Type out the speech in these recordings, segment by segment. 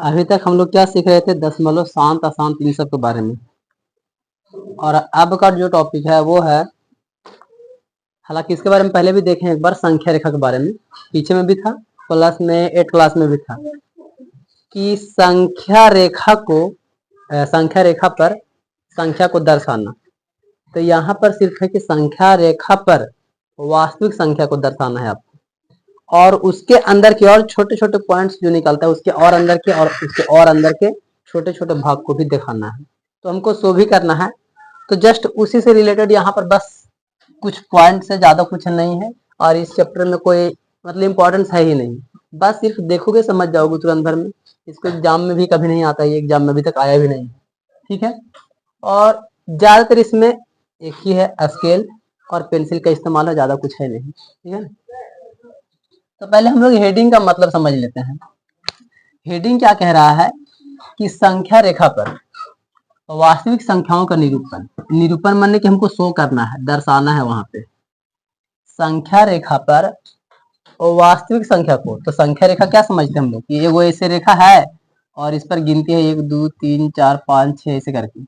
अभी तक हम लोग क्या सीख रहे थे? दशमलव, शांत, अशांत, इन सब के बारे में। और अब का जो टॉपिक है वो है, हालांकि इसके बारे में पहले भी देखे एक बार, संख्या रेखा के बारे में। पीछे में भी था, प्लस में 8 क्लास में भी था कि संख्या रेखा को, संख्या रेखा पर संख्या को दर्शाना। तो यहाँ पर सिर्फ है कि संख्या रेखा पर वास्तविक संख्या को दर्शाना है आपको, और उसके अंदर के और छोटे छोटे पॉइंट्स जो निकलता है उसके और अंदर के, और उसके और अंदर के छोटे छोटे भाग को भी दिखाना है। तो हमको सो भी करना है। तो जस्ट उसी से रिलेटेड यहाँ पर बस कुछ पॉइंट से ज्यादा कुछ नहीं है, और इस चैप्टर में कोई मतलब इम्पोर्टेंस है ही नहीं। बस सिर्फ देखोगे समझ जाओगे तुरंत भर में। इसको एग्जाम में भी कभी नहीं आता, ये एग्जाम में अभी तक आया भी नहीं, ठीक है। और ज्यादातर इसमें एक ही है, स्केल और पेंसिल का इस्तेमाल है, ज्यादा कुछ है नहीं, ठीक है ना। तो पहले हम लोग हेडिंग का मतलब समझ लेते हैं। हेडिंग क्या कह रहा है कि संख्या रेखा पर वास्तविक संख्याओं का निरूपण। निरूपण माने कि हमको शो करना है, दर्शाना है वहां पे संख्या रेखा पर वास्तविक संख्या को। तो संख्या रेखा क्या समझते हैं हम लोग कि वो ऐसे रेखा है और इस पर गिनती है 1 2 3 4 5 6 ऐसे करके,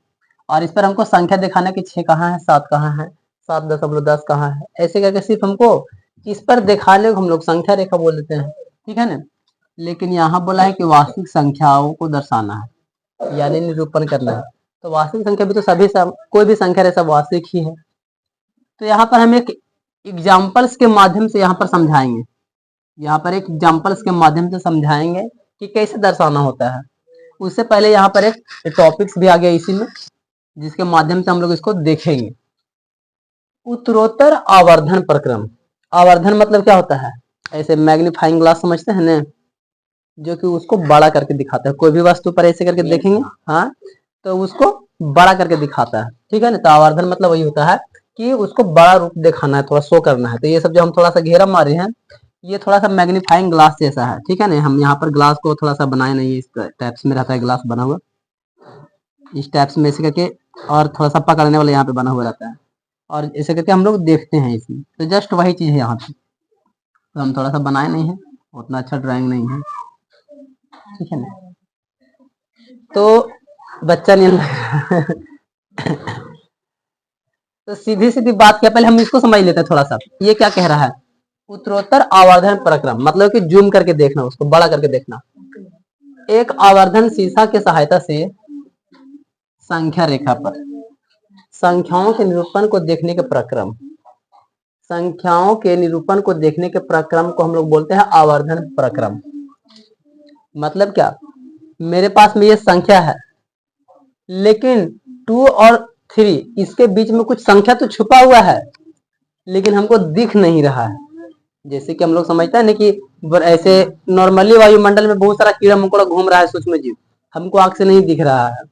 और इस पर हमको संख्या दिखाना कि 6 कहाँ है, 7 कहाँ है, 7.10 कहाँ है, ऐसे करके सिर्फ हमको इस पर दिखाने को हम लोग संख्या रेखा बोल देते हैं, ठीक है ना। लेकिन यहाँ बोला है कि वास्तविक संख्याओं को दर्शाना है, यानी निरूपण करना है। तो वास्तविक संख्या भी तो सभी कोई भी संख्या सब वास्तविक ही है। तो यहाँ पर हम एक एग्जाम्पल्स के माध्यम से यहाँ पर समझाएंगे, यहाँ पर एक एग्जाम्पल्स के माध्यम से समझाएंगे कि कैसे दर्शाना होता है। उससे पहले यहाँ पर एक टॉपिक्स भी आ गया इसी में, जिसके माध्यम से हम लोग इसको देखेंगे। उत्तरोत्तर आवर्धन प्रक्रम। आवर्धन मतलब क्या होता है? ऐसे मैग्नीफाइंग ग्लास समझते हैं ना, जो कि उसको बड़ा करके दिखाता है। कोई भी वस्तु पर ऐसे करके देखेंगे, हाँ, तो उसको बड़ा करके दिखाता है, ठीक है ना। तो आवर्धन मतलब वही होता है कि उसको बड़ा रूप दिखाना है, थोड़ा शो करना है। तो ये सब जो हम थोड़ा सा घेरा मारे हैं, ये थोड़ा सा मैग्नीफाइंग ग्लास जैसा है, ठीक है ना। हम यहाँ पर ग्लास को थोड़ा सा बनाए नहीं, इस टाइप्स में रहता है ग्लास बना हुआ, इस टाइप्स में ऐसे करके, और थोड़ा सा पकड़ने वाला यहाँ पे बना हुआ रहता है, और ऐसे करके हम लोग देखते हैं इसमें। तो जस्ट वही चीज है यहाँ पे। तो हम थोड़ा सा बनाए नहीं है, उतना अच्छा ड्राइंग नहीं है, ठीक है ना। तो बच्चा नहीं तो सीधी सीधी बात क्या, पहले हम इसको समझ लेते हैं थोड़ा सा। ये क्या कह रहा है? उत्तरोत्तर आवर्धन प्रक्रम मतलब कि जूम करके देखना, उसको बड़ा करके देखना। एक आवर्धन शीशा के सहायता से संख्या रेखा पर संख्याओं के निरूपण को देखने के प्रक्रम, संख्याओं के निरूपण को देखने के प्रक्रम को हम लोग बोलते हैं आवर्धन प्रक्रम। मतलब क्या? मेरे पास में ये संख्या है, लेकिन 2 और 3 इसके बीच में कुछ संख्या तो छुपा हुआ है, लेकिन हमको दिख नहीं रहा है। जैसे कि हम लोग समझते हैं ना कि ऐसे नॉर्मली वायुमंडल में बहुत सारा कीड़ा मकोड़ा घूम रहा है, सूक्ष्म जीव, हमको आंख से नहीं दिख रहा है,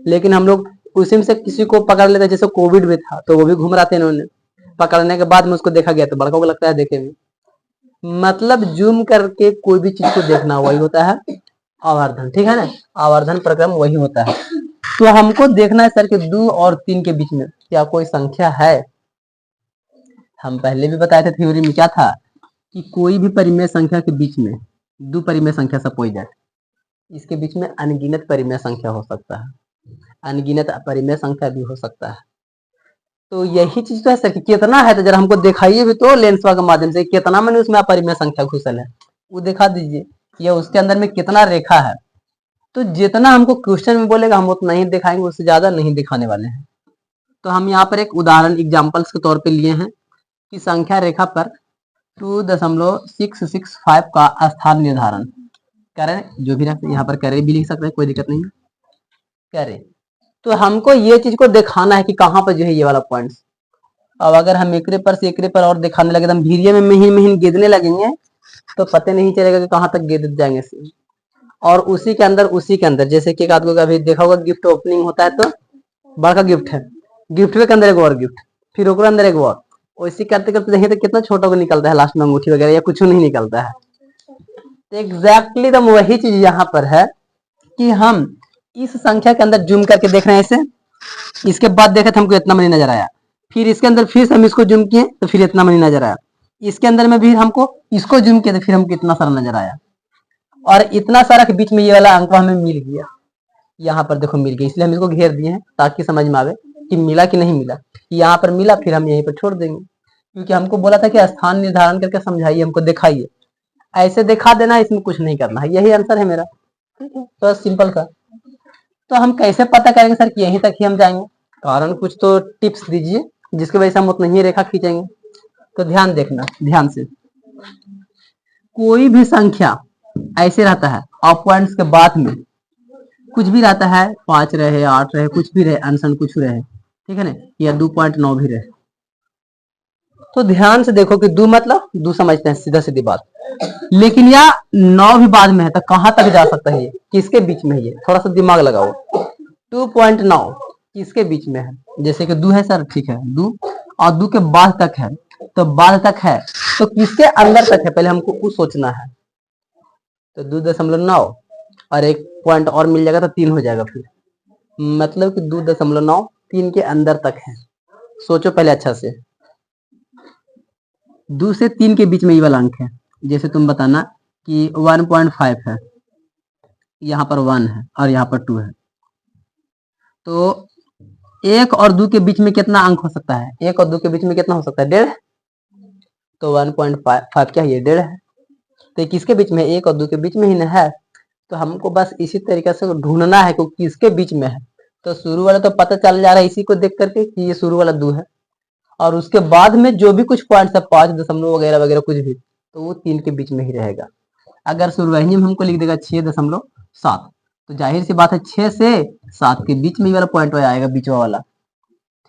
लेकिन हम लोग उसी में से किसी को पकड़ लेते हैं। जैसे कोविड में था तो वो भी घूम रहा था, इन्होंने पकड़ने के बाद में उसको देखा गया तो बड़का को लगता है देखे में। मतलब जूम करके कोई भी चीज को देखना, वही होता है आवर्धन, ठीक है ना। आवर्धन प्रक्रम वही होता है। तो हमको देखना है सर कि 2 और 3 के बीच में क्या कोई संख्या है। हम पहले भी बताए थे थ्योरी में क्या था कि कोई भी परिमेय संख्या के बीच में, 2 परिमेय संख्या सपोज दैट, इसके बीच में अनगिनत परिमेय संख्या हो सकता है, अनगिनत परिमेय संख्या भी हो सकता है। तो यही चीज तो है सर कि कितना है, तो जरा हमको दिखाइए भी तो लेंस के माध्यम से, कितना मैंने उसमें अपरिमेय संख्या घुसल है वो दिखा दीजिए, या उसके अंदर में कितना रेखा है। तो जितना हमको क्वेश्चन में बोलेगा हम उतना ही दिखाएंगे, उससे ज्यादा नहीं दिखाने वाले हैं। तो हम यहाँ पर एक उदाहरण एग्जाम्पल्स के तौर पे लिए हैं कि संख्या रेखा पर 2.665 का स्थान निर्धारण करें। जो भी रखें, यहाँ पर करें भी लिख सकते हैं, कोई दिक्कत नहीं करें। तो हमको ये चीज को दिखाना है कि कहाँ पर जो है ये वाला पॉइंट। अब अगर हम एकरे पर से एकरे पर और दिखाने लगे, एकदम भीरिये में महीन महीन गिरने लगेंगे, तो पता नहीं चलेगा कि कहाँ तक गिर जाएंगे। और उसी के अंदर जैसे कि एक आदमी का अभी देखा होगा, गिफ्ट ओपनिंग होता है तो बड़ा गिफ्ट है, गिफ्ट के अंदर एक और गिफ्ट, फिर ओकरे अंदर एक और, वैसे करते करते देखिए तो कितना छोटा को निकलता है, लास्ट में अंगूठी वगैरह या कुछ नहीं निकलता है। तो एग्जैक्टली तो वही चीज यहाँ पर है कि हम इस संख्या के अंदर जूम करके देख रहे हैं ऐसे, इसके बाद देखे तो हमको इतना मनी नजर आया, फिर इसके अंदर फिर से हम इसको जूम किए तो फिर इतना मनी नजर आया, इसके अंदर में भी हमको इसको जूम किया तो फिर हमको इतना सारा नजर आया। और इतना सारा के बीच में ये वाला अंक हमें मिल गया, यहाँ पर देखो मिल गया, इसलिए हम इसको घेर दिए हैं ताकि समझ में आवे कि मिला कि नहीं मिला। यहाँ पर मिला, फिर हम यहीं पर छोड़ देंगे, क्योंकि हमको बोला था कि स्थान निर्धारण करके समझाइए, हमको दिखाइए। ऐसे दिखा देना, इसमें कुछ नहीं करना है, यही आंसर है मेरा। ठीक है, तो सिंपल का। तो हम कैसे पता करेंगे सर कि यहीं तक ही हम जाएंगे? कारण कुछ तो टिप्स दीजिए जिसकी वजह से हम उतना ही रेखा खींचेंगे। तो ध्यान देखना, ध्यान से। कोई भी संख्या ऐसे रहता है और पॉइंट्स के बाद में कुछ भी रहता है, 5 रहे, 8 रहे, कुछ भी रहे, अनसन कुछ रहे, ठीक है ना, या 2.9 भी रहे, तो ध्यान से देखो कि 2 मतलब 2 समझते हैं, सीधा सीधी बात। लेकिन या 9 भी बाद में है तो कहां तक जा सकता है? ये किसके बीच में है? ये थोड़ा सा दिमाग लगाओ। 2.9 किसके बीच में है? जैसे कि 2 है सर, ठीक है, 2 और 2 के बाद तक है, तो बाद तक है तो किसके अंदर तक है, पहले हमको कुछ सोचना है। तो 2.9 और एक पॉइंट और मिल जाएगा तो 3 हो जाएगा, फिर मतलब कि 2.9 3 के अंदर तक है। सोचो पहले अच्छा से। 2 से 3 के बीच में ये वाला अंक है, जैसे तुम बताना कि 1.5 है, यहाँ पर 1 है और यहाँ पर 2 है, तो 1 और 2 के बीच में कितना अंक हो सकता है? 1 और 2 के बीच में कितना हो सकता है? 1.5। तो 1.5 क्या है? ये 1.5 है। तो किसके बीच में? 1 और 2 के बीच में ही ना है। तो हमको बस इसी तरीके से ढूंढना है कि किसके बीच में है। तो शुरू वाला तो पता चल जा रहा है इसी को देख करके कि ये शुरू वाला 2 है, और उसके बाद में जो भी कुछ पॉइंट्स है, 5 दशमलव वगैरह वगैरह कुछ भी, तो वो 3 के बीच में ही रहेगा। अगर शुरुआही में हमको लिख देगा 6.7, तो जाहिर सी बात है 6 से 7 के बीच में ही वाला पॉइंट आएगा, बीच वाला,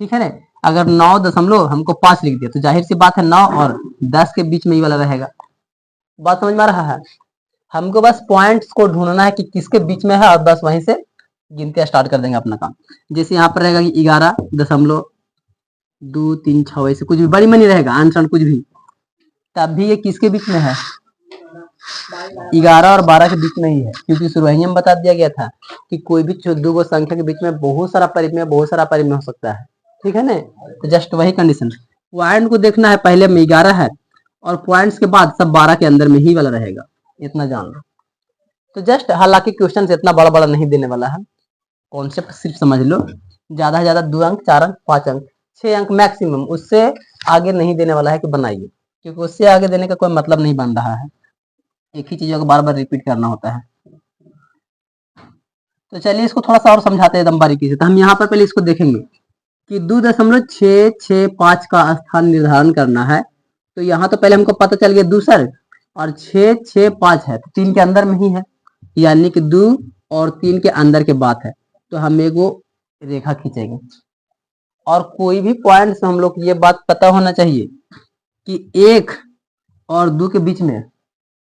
ठीक है ना। अगर 9 दशमलव हमको 5 लिख दिया तो जाहिर सी बात है 9 और 10 के बीच में ही वाला रहेगा। बात समझ में आ रहा है? हमको बस पॉइंट्स को ढूंढना है कि किसके बीच में है, और बस वहीं से गिनती स्टार्ट कर देंगे अपना काम। जैसे यहाँ पर रहेगा कि 11.236 ऐसे कुछ भी बड़ी मनी रहेगा, आंसर कुछ भी, तब भी ये किसके बीच में है? 11 और 12 के बीच में ही है, क्योंकि शुरुआती में बता दिया गया था कि कोई भी दो गो संख्या के बीच में बहुत सारा परिमेय हो सकता है, ठीक है ना। तो जस्ट वही कंडीशन, पॉइंट को देखना है, पहले में 11 है और पॉइंट्स के बाद सब 12 के अंदर में ही वाला रहेगा, इतना जान लो। तो जस्ट, हालांकि क्वेश्चन से इतना बड़ा बड़ा नहीं देने वाला है, कॉन्सेप्ट सिर्फ समझ लो। ज्यादा से ज्यादा 2 अंक, 4 अंक, 5 अंक, 6 अंक मैक्सिमम, उससे आगे नहीं देने वाला है कि बनाइए, क्योंकि उससे आगे देने का कोई मतलब नहीं बन रहा है, एक ही चीजों को बार बार रिपीट करना होता है। तो चलिए इसको थोड़ा सा और समझाते हैं एकदम बारीकी से। तो हम यहाँ पर पहले इसको देखेंगे कि 2.665 का स्थान निर्धारण करना है। तो यहाँ तो पहले हमको पता चल गया दूसर, और 665 है तो 3 के अंदर में ही है, यानी कि 2 और 3 के अंदर के बात है। तो हम एक वो रेखा खींचेंगे, और कोई भी पॉइंट से हम लोग ये बात पता होना चाहिए कि 1 और 2 के बीच में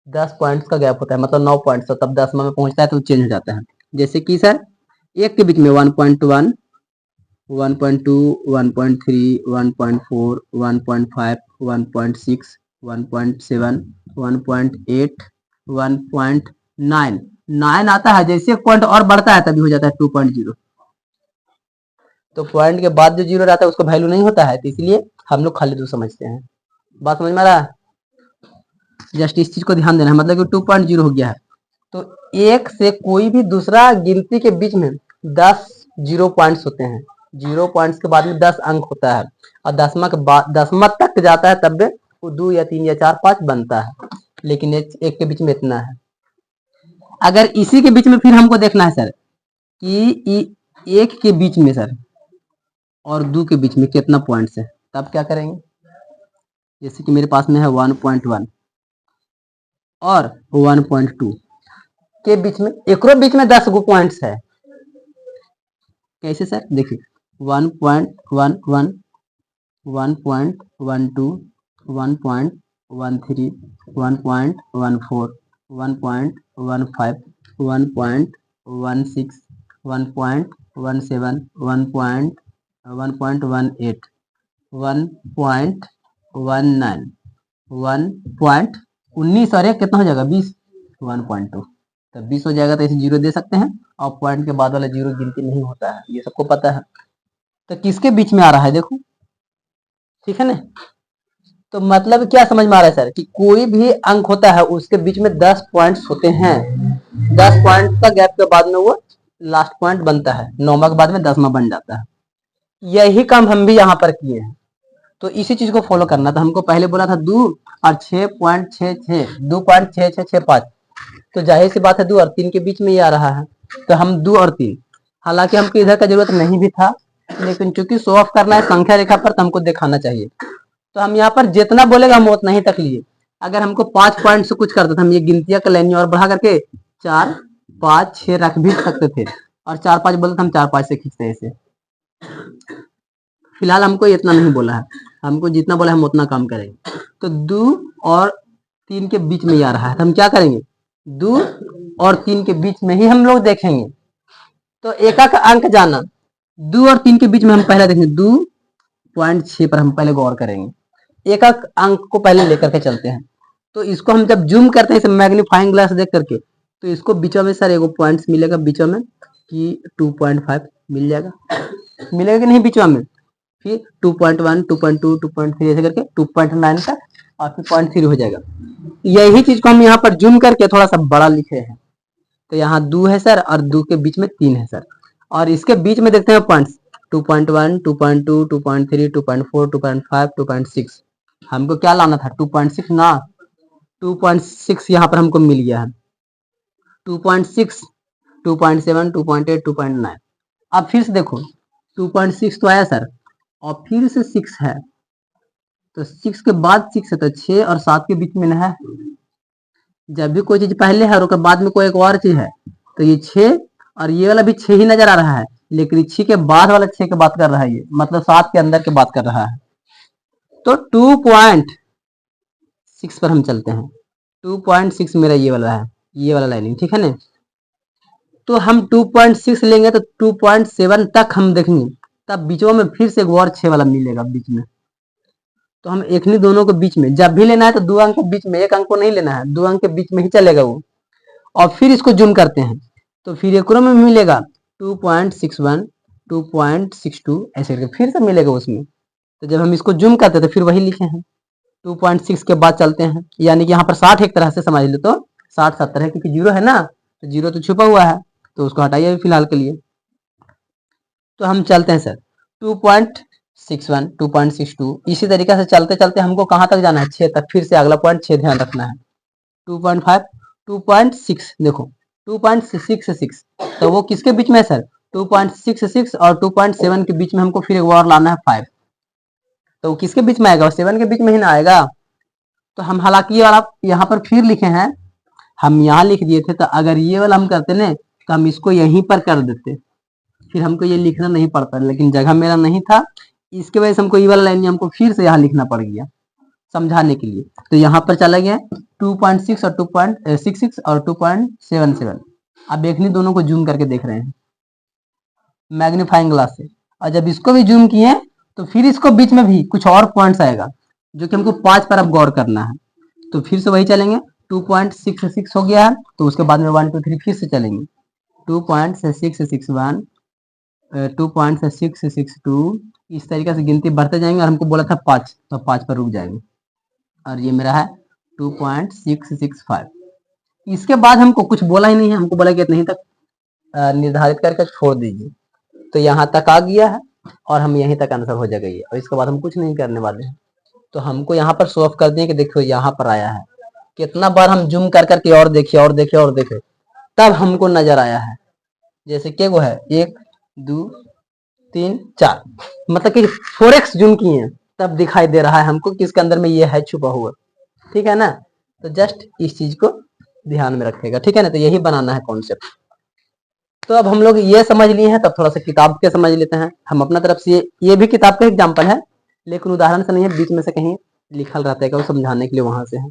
10 पॉइंट्स का गैप होता है, मतलब 9 पॉइंट्स, तब 10 में पहुंचता है तो चेंज हो जाता है। जैसे कि सर 1 के बीच में 1.1, 1.2, 1.3, 1.4, 1.5, 1.6, 1.7, 1.8, 1.9, 9 आता है, जैसे एक पॉइंट और बढ़ता है तभी हो जाता है 2.0। तो पॉइंट के बाद जो 0 रहता है उसको वैल्यू नहीं होता है, तो इसलिए हम लोग खाली 2 समझते हैं। बात समझ में आ रहा है? जस्ट इस चीज को ध्यान देना है, मतलब कि 2.0 हो गया है। तो 1 से कोई भी दूसरा गिनती के बीच में 10 0 पॉइंट्स होते हैं, 0 पॉइंट्स के बाद में 10 अंक होता है, और दसवां के बाद 10वां तक जाता है तब वो 2 या 3 या 4 5 बनता है, लेकिन एक के बीच में इतना है। अगर इसी के बीच में फिर हमको देखना है सर कि 1 के बीच में सर और 2 के बीच में कितना पॉइंट्स है, तब क्या करेंगे? जैसे कि मेरे पास में है 1.1 और 1.2 के बीच में, एक बीच में 10 गो पॉइंट्स है। कैसे सर? देखिए 1.11, 1.12, 1.13, 1.14, 1.15, 1.16, 1.17, 1.18, 1.19, 1.19 और एक कितना हो जाएगा? 20, 1.2, तब 20 हो जाएगा, तो इसे 0 दे सकते हैं, और पॉइंट के बाद वाला 0 गिनती नहीं होता है, ये सबको पता है। तो किसके बीच में आ रहा है देखो, ठीक है ना। तो मतलब क्या समझ में आ रहा है सर कि कोई भी अंक होता है उसके बीच में 10 पॉइंट्स होते हैं। 10 पॉइंट का गैप के बाद में वो लास्ट पॉइंट बनता है, 9वां के बाद में 10वां बन जाता है। यही काम हम भी यहाँ पर किए हैं, तो इसी चीज को फॉलो करना था। हमको पहले बोला था 2 और 6.66 2.6665, तो जाहिर सी बात है 2 और 3 के बीच में ही आ रहा है, तो हम 2 और 3, हालांकि हमको इधर का जरूरत नहीं भी था, लेकिन चूंकि शो ऑफ करना है संख्या रेखा पर तो हमको दिखाना चाहिए, तो हम यहाँ पर जितना बोलेगा हम उतना ही तक लिए। अगर हमको 5 पॉइंट से कुछ करता था हम ये गिनतियां कर लेंगे और बढ़ा करके 4 5 6 रख भी सकते थे, और 4 5 बोलते हम 4 5 से खींचते हैं इसे। फिलहाल हमको इतना नहीं बोला है, हमको जितना बोला हम उतना काम करेंगे। तो 2 और 3 के बीच में ही आ रहा है, तो हम क्या करेंगे 2 और 3 के बीच में ही हम लोग देखेंगे। तो एक एक अंक जाना, 2 और 3 के बीच में हम पहले देखेंगे 2.6 पर हम पहले गौर करेंगे। एक एक अंक को पहले लेकर के चलते हैं, तो इसको हम जब जूम करते हैं इसे मैग्नीफाइंग ग्लास देख करके, तो इसको बीचों में सर एगो पॉइंट्स मिलेगा बीचों में कि 2.5 मिल जाएगा, मिलेगा कि नहीं बीचों में, फिर 2.1 2.2 2.3 ऐसे करके 2.9 तक, और फिर 0.3 हो जाएगा। यही चीज को हम यहाँ पर जूम करके थोड़ा सा बड़ा लिखे हैं, तो यहाँ 2 है सर और 2 के बीच में 3 है सर, और इसके बीच में देखते हैं पॉइंट्स 2.1 2.2 2.3 2.4 2.5 2.6। हमको क्या लाना था 2.6 ना, 2.6 यहाँ पर हमको मिल गया है, 2.6 2.7 2.8 2.9। अब फिर से देखो 2.6 तो आया सर, और फिर से 6 है, तो 6 के बाद 6 है, तो 6 और 7 के बीच में है। जब भी कोई चीज पहले है और उसके बाद में कोई एक और चीज है, तो ये 6 और ये वाला भी 6 ही नजर आ रहा है, लेकिन 6 के बाद वाला 6 की बात कर रहा है, ये मतलब 7 के अंदर की बात कर रहा है। तो 2.6 पर हम चलते हैं, 2.6 मेरा ये वाला है, ये वाला लाइनिंग, ठीक है ना। तो हम 2.6 लेंगे तो 2.7 तक हम देखेंगे, तब बीचों में फिर से एक और 6 वाला मिलेगा बीच में, तो हम एक नहीं दोनों के बीच में जब भी लेना है तो 2 अंक के बीच में, एक अंक को नहीं लेना है, 2 अंक के बीच में ही चलेगा वो। और फिर इसको जूम करते हैं तो फिर एक में मिलेगा 2.61 2.62 ऐसे करके फिर से मिलेगा उसमें। तो जब हम इसको जूम करते हैं तो फिर वही लिखे हैं 2.6 के बाद चलते हैं, यानी कि यहाँ पर 60 एक तरह से समझ लो, तो 60 70 है, क्योंकि 0 है ना, तो 0 तो छुपा हुआ है, तो उसको हटाइए फिलहाल के लिए। तो हम चलते हैं सर 2.61 2.62, इसी तरीके से चलते चलते हमको कहाँ तक जाना है 6 तक, फिर से अगला पॉइंट 6 ध्यान रखना है। 2.5 2.6 देखो 2.66, तो वो किसके बीच में है सर 2.66 और 2.7 के बीच में हमको फिर एक और लाना है 5, तो वो किसके बीच में आएगा 7 के बीच में ही ना आएगा। तो हम हालांकि ये वाला यहाँ पर फिर लिखे हैं, हम यहाँ लिख दिए थे, तो अगर ये वाला हम करते ना तो हम इसको यहीं पर कर देते, फिर हमको ये लिखना नहीं पड़ता, लेकिन जगह मेरा नहीं था, इसके वजह से हमको ये वाला लाइन हमको फिर से यहाँ लिखना पड़ गया समझाने के लिए। तो यहाँ पर चला गया 2.6 और 2.66 और 2.77। अब देखनी दोनों को जूम करके देख रहे हैं मैग्नीफाइंग ग्लास से, और जब इसको भी जूम किए तो फिर इसको बीच में भी कुछ और पॉइंट्स आएगा जो कि हमको 5 पर अब गौर करना है। तो फिर से वही चलेंगे 2.66 हो गया है, तो उसके बाद में 1 2 3 फिर से चलेंगे 2.661 2.662, इस तरीके से गिनती बढ़ते जाएंगे, और हमको बोला था 5, तो 5 पर रुक जाएंगे, और ये मेरा है 2.665। इसके बाद हमको कुछ बोला ही नहीं है, हमको बोला कि इतने ही तक निर्धारित करके छोड़ दीजिए, तो यहाँ तक आ गया है और हम यहीं तक आंसर हो जाएगा ये, और इसके बाद हम कुछ नहीं करने वाले हैं। तो हमको यहाँ पर शो ऑफ कर दिए कि देखो यहाँ पर आया है, कितना बार हम जूम कर करके और देखे और देखे और देखे, तब हमको नजर आया है। जैसे क्या वो है 1 2 3 4, मतलब कि 4x जूम किए हैं तब दिखाई दे रहा है हमको कि इसके अंदर में ये है छुपा हुआ, ठीक है ना। तो जस्ट इस चीज को ध्यान में रखेगा, ठीक है ना, तो यही बनाना है कॉन्सेप्ट। तो अब हम लोग ये समझ लिए हैं, तब थोड़ा सा किताब के समझ लेते हैं हम अपना तरफ से। ये भी किताब का एग्जाम्पल है, लेकिन उदाहरण से नहीं है, बीच में से कहीं लिखल रहता है, वो समझाने के लिए वहां से है।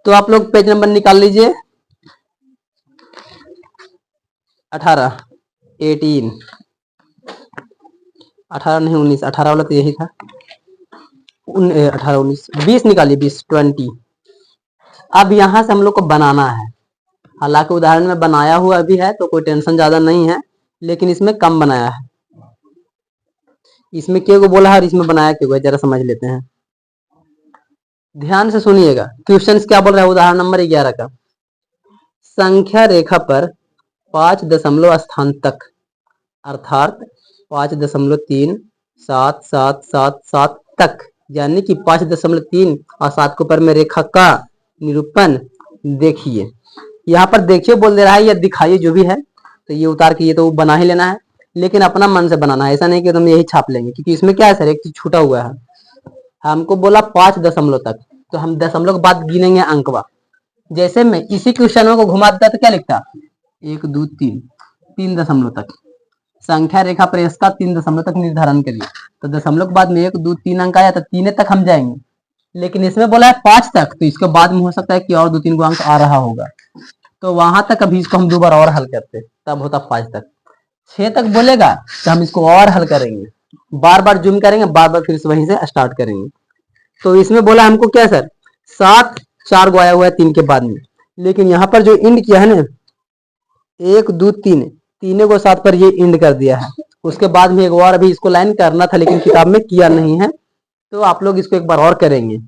तो आप लोग पेज नंबर निकाल लीजिए 18 18 18 नहीं 19, 18 वाला तो यही था, 18 19 20 निकालिए, 20 20। अब यहाँ से हम लोग को बनाना है, हालांकि उदाहरण में बनाया हुआ भी है तो कोई टेंशन ज्यादा नहीं है, लेकिन इसमें कम बनाया है। इसमें क्यों को बोला है और इसमें बनाया क्यों है, जरा समझ लेते हैं। ध्यान से सुनिएगा, क्वेश्चन क्या बोल रहा है, उदाहरण नंबर 11 का, संख्या रेखा पर 5 दशमलव स्थान तक अर्थात 5.377777 तक, यानी कि 5.3 और 7 के ऊपर में रेखा का निरूपण देखिए। यहाँ पर देखिए बोल दे रहा है या दिखाइए जो भी है, तो ये उतार के ये तो बना ही लेना है, लेकिन अपना मन से बनाना है, ऐसा नहीं कि तुम यही छाप लेंगे, क्योंकि इसमें क्या है सर, एक चीज छूटा हुआ है। हमको बोला 5 दशमलव तक, तो हम दशमलव के बाद गिनेंगे अंकवा। जैसे मैं इसी क्वेश्चन को घुमा देता तो क्या लिखता, 1 2 3, 3 दशमलव तक संख्या रेखा पर इसका 3 दशमलव तक निर्धारण करिए, तो दशमलव के बाद में 1 2 3 अंक आया तो 3 तक हम जाएंगे। लेकिन इसमें बोला है 5 तक, तो इसके बाद में हो सकता है कि और 2 3 को अंक आ रहा होगा, तो वहां तक अभी इसको हम 2 बार और हल करते, तब होता 5 तक। 6 तक बोलेगा तो हम इसको और हल करेंगे, बार बार जूम करेंगे, बार बार फिर से वहीं से स्टार्ट करेंगे। तो इसमें बोला हमको क्या सर, 7 4 को आया हुआ है 3 के बाद में, लेकिन यहाँ पर जो इंड किया है ना 1 2 3, तीनों को 7 पर ये इंड कर दिया है। उसके बाद में एक और अभी इसको लाइन करना था, लेकिन किताब में किया नहीं है, तो आप लोग इसको एक बार और करेंगे,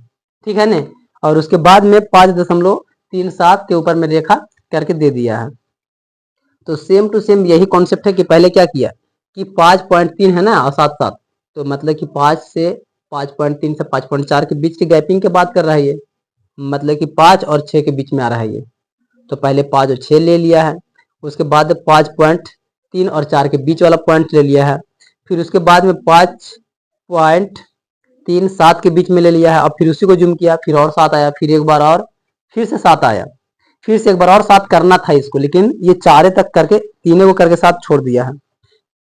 ठीक है ना। और उसके बाद में 5.37 के ऊपर में रेखा करके दे दिया है। तो सेम टू सेम यही कॉन्सेप्ट है कि पहले क्या किया कि 5.3 है ना और 7 7, तो मतलब कि 5 से 5.3 से 5.4 के बीच की गैपिंग की बात कर रहा है ये, मतलब कि 5 और 6 के बीच में आ रहा है ये। तो पहले 5 और 6 ले लिया है, उसके बाद 5.3 और 4 के बीच वाला पॉइंट ले लिया है, फिर उसके बाद में 5.3 7 के बीच में ले लिया है, और फिर उसी को जूम किया, फिर और 7 आया, फिर एक बार और फिर से 7 आया, फिर से एक बार और 7 करना था इसको, लेकिन ये 4 तक करके तीनों को करके 7 छोड़ दिया है।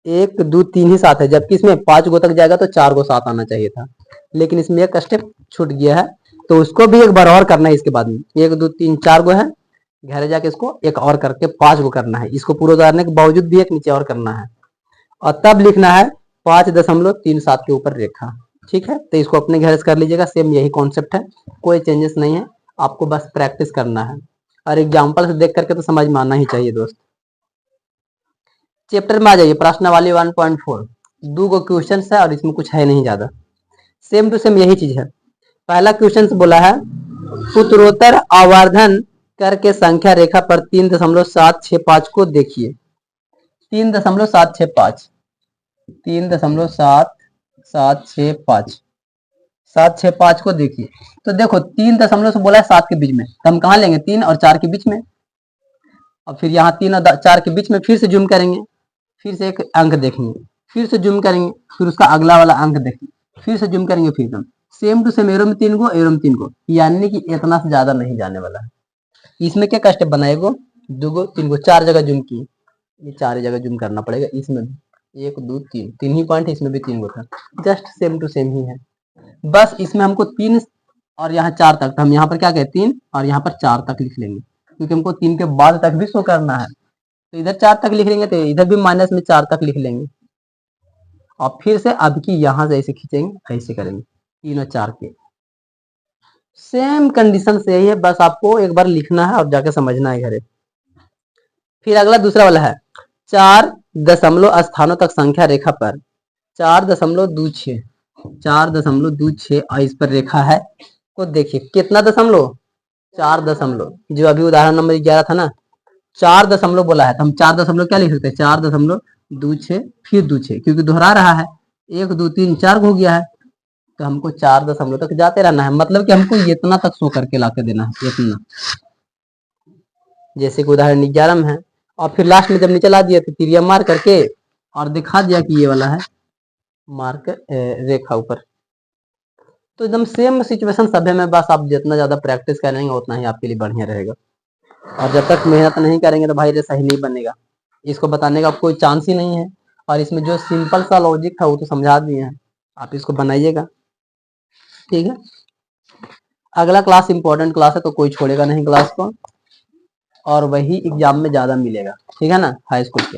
1 2 3 ही 7 है, जबकि इसमें 5 गो तक जाएगा तो 4 को 7 आना चाहिए था, लेकिन इसमें एक स्टेप छूट गया है, तो उसको भी एक बार और करना है। इसके बाद में 1 2 3 4 गो है, घर जाके इसको एक और करके 5 गो करना है, इसको पूरा उतारने के बावजूद भी एक नीचे और करना है, और तब लिखना है 5.37 के ऊपर रेखा, ठीक है। तो इसको अपने घर से कर लीजिएगा, सेम यही कॉन्सेप्ट है, कोई चेंजेस नहीं है, आपको बस प्रैक्टिस करना है, और एग्जाम्पल से देख करके तो समझ में आना ही चाहिए दोस्त। चैप्टर में आ जाइए, प्रश्नावली 1.4, 2 गो क्वेश्चन है और इसमें कुछ है नहीं ज्यादा, सेम टू सेम यही चीज है। पहला क्वेश्चन बोला है उत्तरोत्तर आवर्धन करके संख्या रेखा पर 3.765 को देखिए। 3.765, 3.765, 765 को देखिए। तो देखो 3 दशमलव से बोला है 7 के बीच में, तो हम कहाँ लेंगे 3 और 4 के बीच में, और फिर यहाँ 3 और 4 के बीच में फिर से जूम करेंगे, फिर से एक अंक देखेंगे, फिर से जूम करेंगे, फिर उसका अगला वाला अंक देखेंगे, फिर से जूम करेंगे, फिर सेम टू सेम एरो में 3 को, एरो में 3 को, यानी कि इतना से ज्यादा नहीं जाने वाला है। इसमें क्या स्टेप बनाएगा, 2 गो 3 गो 4 जगह जूम किए, ये 4 जगह जूम करना पड़ेगा। इसमें भी 1 2 3 3 ही पॉइंट है, इसमें भी 3 गो था, जस्ट सेम टू सेम ही है, बस इसमें हमको 3 और यहाँ 4 तक, तो हम यहाँ पर क्या कहते 3 और यहाँ पर 4 तक लिख लेंगे, क्योंकि हमको 3 के बाद तक भी शो करना है, तो इधर 4 तक लिख लेंगे, तो इधर भी माइनस में 4 तक लिख लेंगे, और फिर से अब की यहाँ से ऐसे खींचेंगे, ऐसे करेंगे 3 और 4 के, सेम कंडीशन से ही है, बस आपको एक बार लिखना है और जाके समझना है घरे। फिर अगला दूसरा वाला है 4 दशमलव स्थानों तक संख्या रेखा पर 4.26, 4.26 और इस पर रेखा है, को देखिए कितना दशमलव, 4 दशमलव, जो अभी उदाहरण नंबर 11 था ना, 4 दशमलव बोला है, तो हम 4 दशमलव क्या लिख सकते हैं, 4.26 फिर 26, क्योंकि दोहरा रहा है, 1 2 3 4 हो गया है, तो हमको 4 दशमलव तक जाते रहना है, मतलब कि हमको इतना तक शो करके लाके देना है, इतना, जैसे कि उदाहरण 11 में है, और फिर लास्ट में जब नीचे ला दिया तो तिरिया मार करके और दिखा दिया कि ये वाला है मार्क रेखा ऊपर। तो एकदम सेम सिचुएशन सभी में, बस आप जितना ज्यादा प्रैक्टिस करेंगे उतना ही आपके लिए बढ़िया रहेगा, और जब तक मेहनत नहीं करेंगे तो भाई ये सही नहीं बनेगा, इसको बताने का कोई चांस ही नहीं है। और इसमें जो सिंपल सा लॉजिक था वो तो समझा दिए हैं, आप इसको बनाइएगा, ठीक है। अगला क्लास इंपॉर्टेंट क्लास है, तो कोई छोड़ेगा नहीं क्लास को, और वही एग्जाम में ज्यादा मिलेगा, ठीक है ना, हाई स्कूल के।